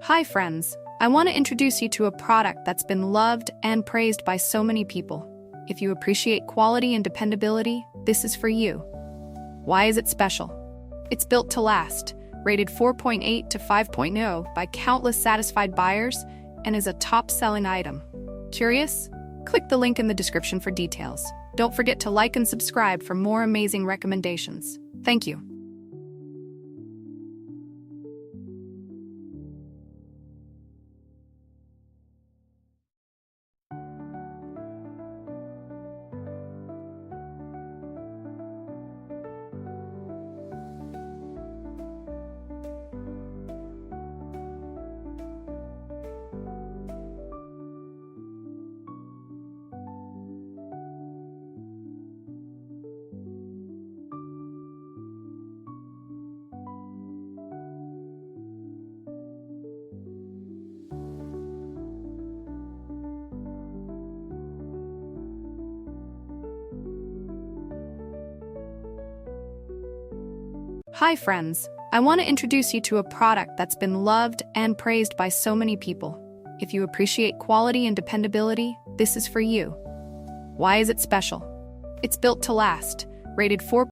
Hi friends, I want to introduce you to a product that's been loved and praised by so many people. If you appreciate quality and dependability, this is for you. Why is it special? It's built to last, rated 4.8 to 5.0 by countless satisfied buyers, and is a top-selling item. Curious? Click the link in the description for details. Don't forget to like and subscribe for more amazing recommendations. Thank you. Hi friends, I want to introduce you to a product that's been loved and praised by so many people. If you appreciate quality and dependability, this is for you. Why is it special? It's built to last, rated 4.